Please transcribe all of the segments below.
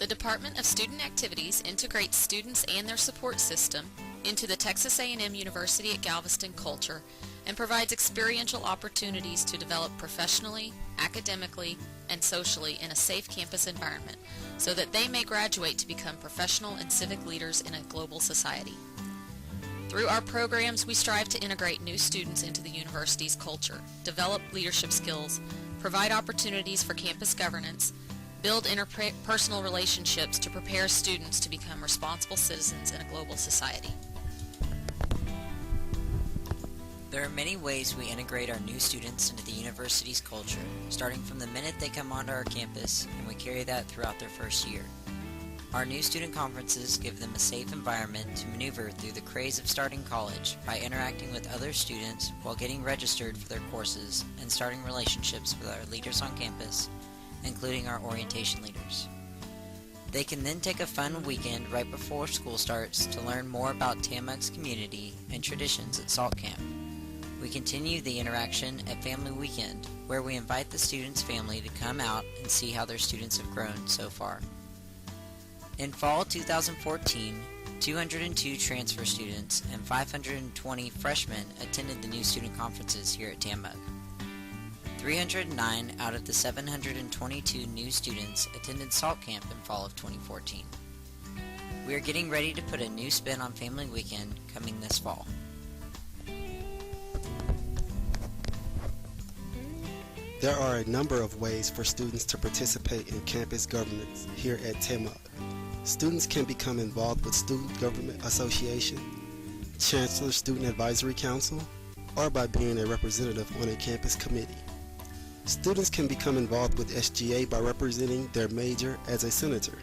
The Department of Student Activities integrates students and their support system into the Texas A&M University at Galveston culture and provides experiential opportunities to develop professionally, academically, and socially in a safe campus environment so that they may graduate to become professional and civic leaders in a global society. Through our programs, we strive to integrate new students into the university's culture, develop leadership skills, provide opportunities for campus governance, build interpersonal relationships to prepare students to become responsible citizens in a global society. There are many ways we integrate our new students into the university's culture, starting from the minute they come onto our campus, and we carry that throughout their first year. Our new student conferences give them a safe environment to maneuver through the craze of starting college by interacting with other students while getting registered for their courses and starting relationships with our leaders on campus, including our orientation leaders. They can then take a fun weekend right before school starts to learn more about TAMUG's community and traditions at Salt Camp. We continue the interaction at Family Weekend, where we invite the student's family to come out and see how their students have grown so far. In fall 2014, 202 transfer students and 520 freshmen attended the new student conferences here at TAMUG. 309 out of the 722 new students attended Salt Camp in fall of 2014. We are getting ready to put a new spin on Family Weekend coming this fall. There are a number of ways for students to participate in campus governance here at TAMUG. Students can become involved with Student Government Association, Chancellor Student Advisory Council, or by being a representative on a campus committee. Students can become involved with SGA by representing their major as a senator.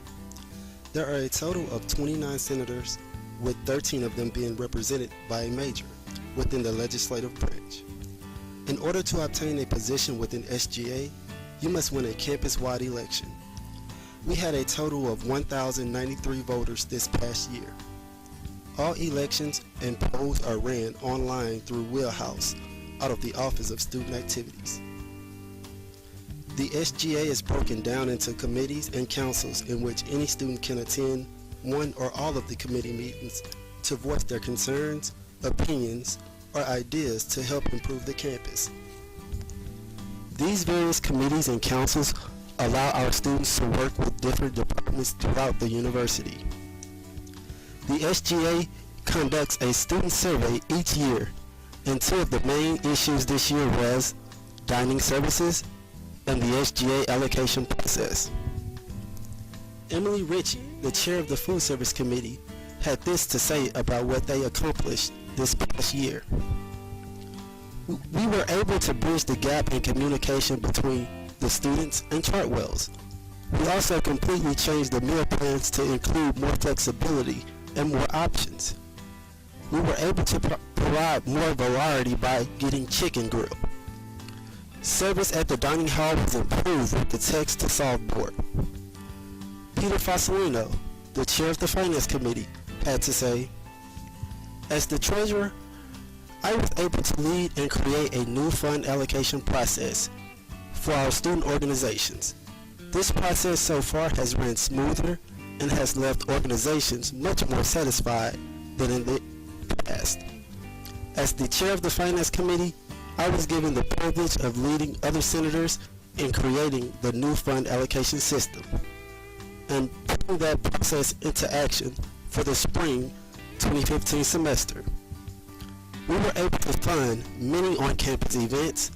There are a total of 29 senators, with 13 of them being represented by a major within the legislative branch. In order to obtain a position within SGA, you must win a campus-wide election. We had a total of 1,093 voters this past year. All elections and polls are ran online through Wheelhouse out of the Office of Student Activities. The SGA is broken down into committees and councils in which any student can attend one or all of the committee meetings to voice their concerns, opinions, or ideas to help improve the campus. These various committees and councils allow our students to work with different departments throughout the university. The SGA conducts a student survey each year, and two of the main issues this year was dining services and the SGA allocation process. Emily Ritchie, the chair of the Food Service Committee, had this to say about what they accomplished this past year. We were able to bridge the gap in communication between the students and Chartwells. We also completely changed the meal plans to include more flexibility and more options. We were able to provide more variety by getting chicken grilled. Service at the dining hall was improved with the text-to-solve board. Peter Fossolino, the chair of the Finance Committee, had to say, "As the treasurer, I was able to lead and create a new fund allocation process for our student organizations. This process so far has ran smoother and has left organizations much more satisfied than in the past. As the chair of the Finance Committee, I was given the privilege of leading other senators in creating the new fund allocation system and putting that process into action for the spring 2015 semester. We were able to fund many on-campus events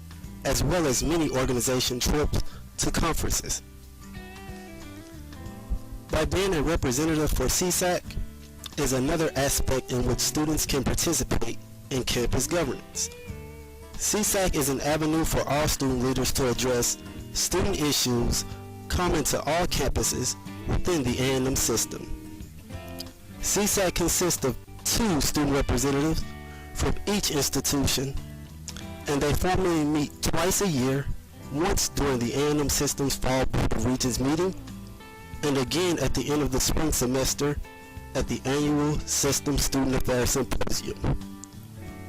as well as many organization trips to conferences. By being a representative for CSAC is another aspect in which students can participate in campus governance. CSAC is an avenue for all student leaders to address student issues common to all campuses within the A&M system. CSAC consists of 2 student representatives from each institution, and they formally meet twice a year, once during the A&M System's Fall Board of Regents meeting, and again at the end of the spring semester at the annual System Student Affairs Symposium,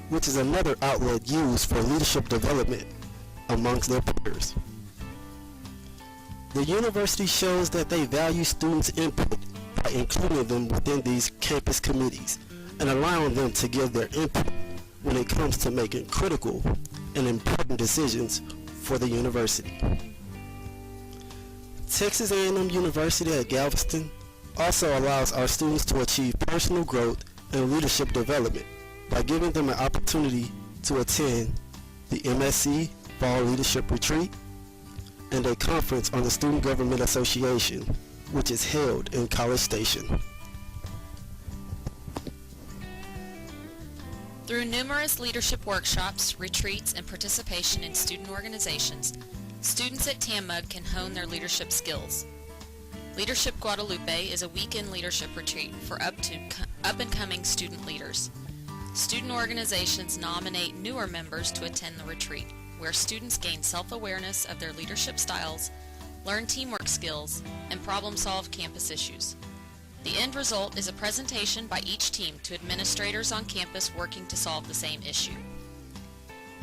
which is another outlet used for leadership development amongst their peers. The university shows that they value students' input by including them within these campus committees and allowing them to give their input when it comes to making critical and important decisions for the university. Texas A&M University at Galveston also allows our students to achieve personal growth and leadership development by giving them an opportunity to attend the MSc Fall Leadership Retreat and a conference on the Student Government Association, which is held in College Station. Through numerous leadership workshops, retreats, and participation in student organizations, students at TAMUG can hone their leadership skills. Leadership Guadalupe is a weekend leadership retreat for up-and-coming student leaders. Student organizations nominate newer members to attend the retreat, where students gain self-awareness of their leadership styles, learn teamwork skills, and problem-solve campus issues. The end result is a presentation by each team to administrators on campus working to solve the same issue.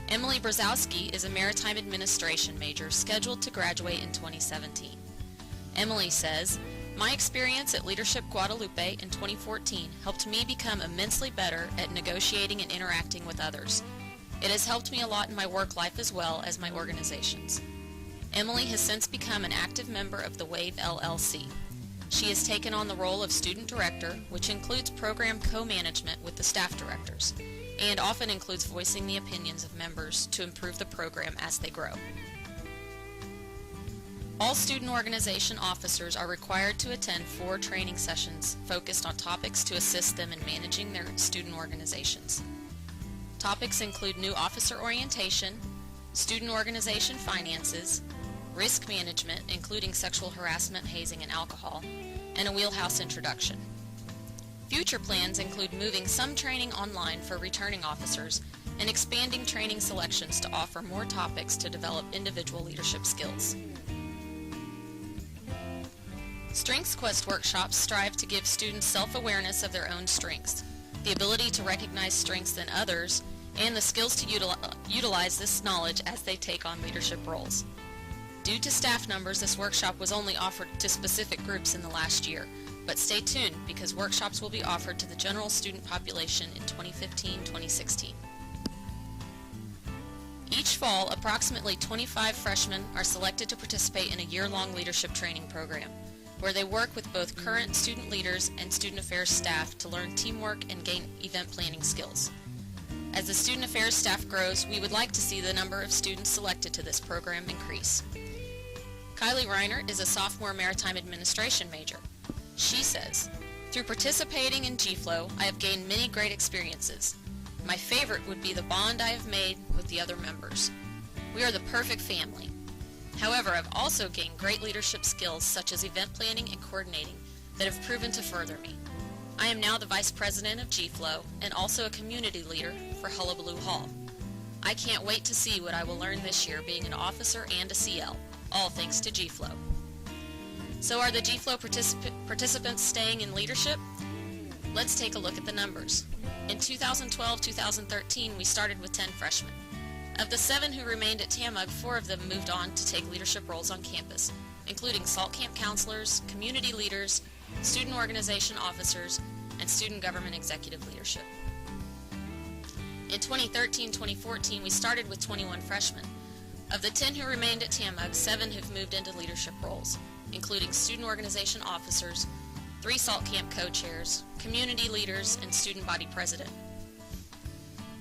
Emily Brzezowski is a maritime administration major scheduled to graduate in 2017. Emily says, "My experience at Leadership Guadalupe in 2014 helped me become immensely better at negotiating and interacting with others. It has helped me a lot in my work life as well as my organizations." Emily has since become an active member of the WAVE LLC. She has taken on the role of student director, which includes program co-management with the staff directors, and often includes voicing the opinions of members to improve the program as they grow. All student organization officers are required to attend 4 training sessions focused on topics to assist them in managing their student organizations. Topics include new officer orientation, student organization finances, risk management, including sexual harassment, hazing, and alcohol, and a wheelhouse introduction. Future plans include moving some training online for returning officers and expanding training selections to offer more topics to develop individual leadership skills. Strengths Quest workshops strive to give students self-awareness of their own strengths, the ability to recognize strengths in others, and the skills to utilize this knowledge as they take on leadership roles. Due to staff numbers, this workshop was only offered to specific groups in the last year, but stay tuned because workshops will be offered to the general student population in 2015-2016. Each fall, approximately 25 freshmen are selected to participate in a year-long leadership training program, where they work with both current student leaders and student affairs staff to learn teamwork and gain event planning skills. As the student affairs staff grows, we would like to see the number of students selected to this program increase. Kylie Reiner is a sophomore maritime administration major. She says, "Through participating in GFLO, I have gained many great experiences. My favorite would be the bond I have made with the other members. We are the perfect family. However, I've also gained great leadership skills such as event planning and coordinating that have proven to further me. I am now the Vice President of GFLO and also a community leader for Hullabaloo Hall. I can't wait to see what I will learn this year being an officer and a CL, all thanks to GFLO." So are the GFLO participants staying in leadership? Let's take a look at the numbers. In 2012-2013, we started with 10 freshmen. Of the 7 who remained at TAMUG, 4 of them moved on to take leadership roles on campus, including SALT camp counselors, community leaders, student organization officers, and student government executive leadership. In 2013-2014, we started with 21 freshmen. Of the 10 who remained at TAMUG, 7 have moved into leadership roles, including student organization officers, 3 SALT camp co-chairs, community leaders, and student body president.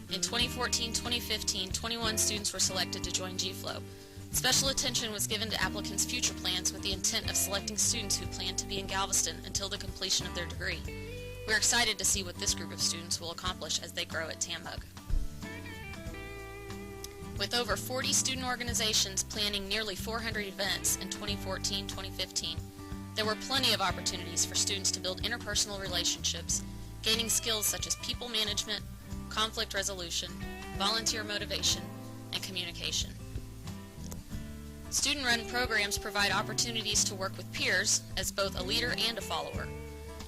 In 2014-2015, 21 students were selected to join GFLO. Special attention was given to applicants' future plans with the intent of selecting students who plan to be in Galveston until the completion of their degree. We're excited to see what this group of students will accomplish as they grow at TAMUG. With over 40 student organizations planning nearly 400 events in 2014-2015, there were plenty of opportunities for students to build interpersonal relationships, gaining skills such as people management, conflict resolution, volunteer motivation, and communication. Student-run programs provide opportunities to work with peers as both a leader and a follower.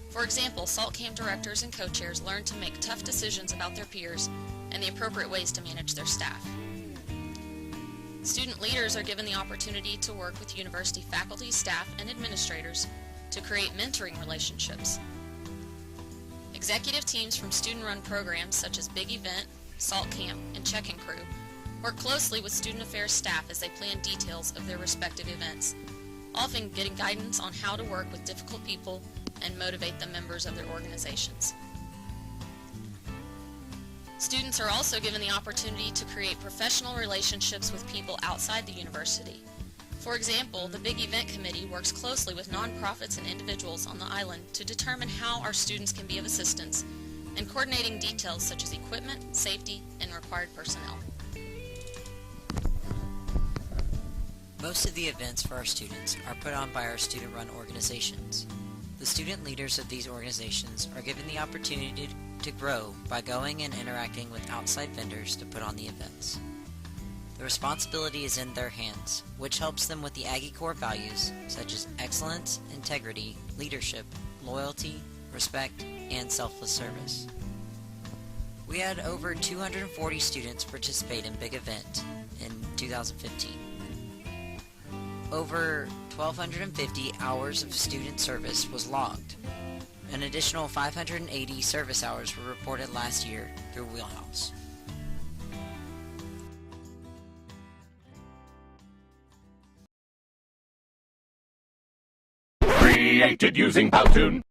For example, SALT camp directors and co-chairs learn to make tough decisions about their peers and the appropriate ways to manage their staff. Student leaders are given the opportunity to work with university faculty, staff, and administrators to create mentoring relationships. Executive teams from student-run programs such as Big Event, Salt Camp, and Check-in Crew work closely with student affairs staff as they plan details of their respective events, often getting guidance on how to work with difficult people and motivate the members of their organizations. Students are also given the opportunity to create professional relationships with people outside the university. For example, the Big Event Committee works closely with nonprofits and individuals on the island to determine how our students can be of assistance and coordinating details such as equipment, safety, and required personnel. Most of the events for our students are put on by our student-run organizations. The student leaders of these organizations are given the opportunity to grow by going and interacting with outside vendors to put on the events. The responsibility is in their hands, which helps them with the Aggie core values such as excellence, integrity, leadership, loyalty, respect, and selfless service. We had over 240 students participate in Big Event in 2015. Over 1,250 hours of student service was logged. An additional 580 service hours were reported last year through Wheelhouse. Created using Powtoon.